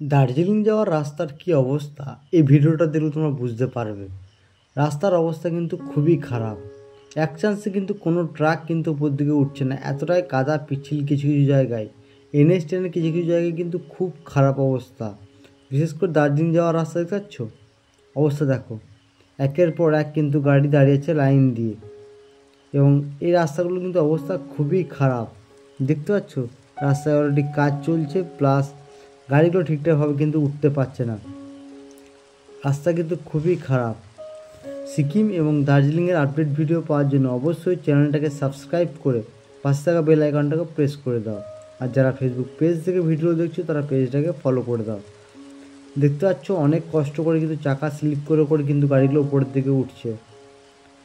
দার্জিলিং যাওয়ার রাস্তার কি অবস্থা এই ভিডিওটা দেখলে তোমরা বুঝতে পারবে। রাস্তার অবস্থা কিন্তু খুবই খারাপ। এক চান্সে কিন্তু কোনো ট্রাক কিন্তু উপর দিকে উঠছে না, এতটাই কাদা পিচ্ছিল কিছু কিছু জায়গায়। NH 10 কিছু কিছু জায়গায় কিন্তু খুব খারাপ অবস্থা। বিশেষ করে দার্জিলিং যাওয়ার রাস্তা দেখতে পাচ্ছ, অবস্থা দেখো, একের পর এক কিন্তু গাড়ি দাঁড়িয়েছে লাইন দিয়ে। এবং এই রাস্তাগুলো কিন্তু অবস্থা খুবই খারাপ। দেখতে পাচ্ছ রাস্তায় অলরেডি কাজ চলছে, প্লাস গাড়িগুলো ঠিকঠাকভাবে কিন্তু উঠতে পারছে না। রাস্তা কিন্তু খুবই খারাপ। সিকিম এবং দার্জিলিংয়ের আপডেট ভিডিও পাওয়ার জন্য অবশ্যই চ্যানেলটাকে সাবস্ক্রাইব করে পাশে থাকা বেল আইকনটাকে প্রেস করে দাও। আর যারা ফেসবুক পেজ থেকে ভিডিও দেখছো তারা পেজটাকে ফলো করে দাও। দেখতে পাচ্ছ অনেক কষ্ট করে কিন্তু চাকা স্লিপ করে করে কিন্তু গাড়িগুলো উপরের দিকে উঠছে।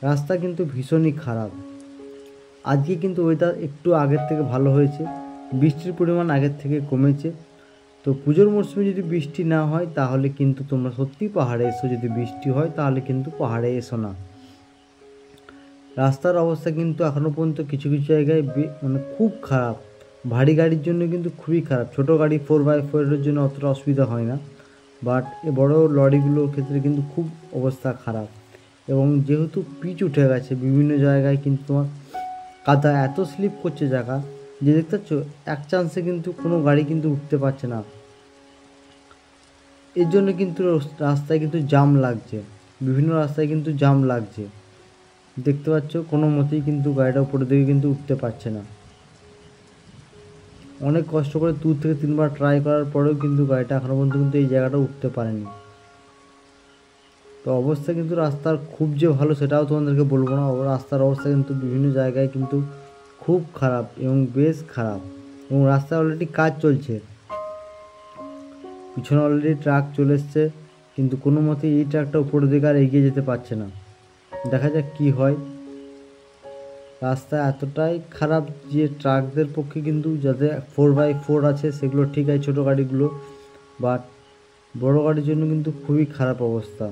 রাস্তা কিন্তু ভীষণই খারাপ। আজকে কিন্তু ওয়েদার একটু আগের থেকে ভালো হয়েছে, বৃষ্টির পরিমাণ আগের থেকে কমেছে। তো পুজোর মরশুমে যদি বৃষ্টি না হয় তাহলে কিন্তু তোমরা সত্যি পাহাড়ে এসো, যদি বৃষ্টি হয় তাহলে কিন্তু পাহাড়ে এসো না। রাস্তার অবস্থা কিন্তু এখনও পর্যন্ত কিছু কিছু জায়গায় মানে খুব খারাপ। ভারী গাড়ির জন্য কিন্তু খুবই খারাপ। ছোট গাড়ি 4x4 জন্য অতটা অসুবিধা হয় না, বাট এ বড় লরিগুলোর ক্ষেত্রে কিন্তু খুব অবস্থা খারাপ। এবং যেহেতু পিচ উঠে গেছে বিভিন্ন জায়গায় কিন্তু তোমার কাদা এত স্লিপ করছে জায়গা যে দেখতে পাচ্ছ এক চান্সে কিন্তু কোনো গাড়ি কিন্তু উঠতে পারছে না। এর জন্য কিন্তু রাস্তায় কিন্তু জাম লাগছে, বিভিন্ন রাস্তায় কিন্তু জাম লাগছে। দেখতে পাচ্ছ কোনো মতেই কিন্তু গাড়িটা উপরের দিকে কিন্তু উঠতে পারছে না। অনেক কষ্ট করে 2 থেকে 3 বার ট্রাই করার পরেও কিন্তু গাড়িটা এখনও পর্যন্ত কিন্তু এই জায়গাটা উঠতে পারেনি। তো অবস্থা কিন্তু রাস্তার খুব যে ভালো সেটাও তোমাদেরকে বলবো না। রাস্তার অবস্থা কিন্তু বিভিন্ন জায়গায় কিন্তু খুব খারাপ এবং বেশ খারাপ। এবং রাস্তায় অলরেডি কাজ চলছে, পিছনে অলরেডি ট্রাক চলে এসছে, কিন্তু কোনো মতে এই ট্রাকটা উপরের দিকে আর এগিয়ে যেতে পারছে না। দেখা যাক কি হয়। রাস্তা এতটাই খারাপ যে ট্রাকদের পক্ষে কিন্তু, যাদের 4x4 আছে সেগুলো ঠিক আছে ছোটো গাড়িগুলো, বাট বড় গাড়ির জন্য কিন্তু খুবই খারাপ অবস্থা।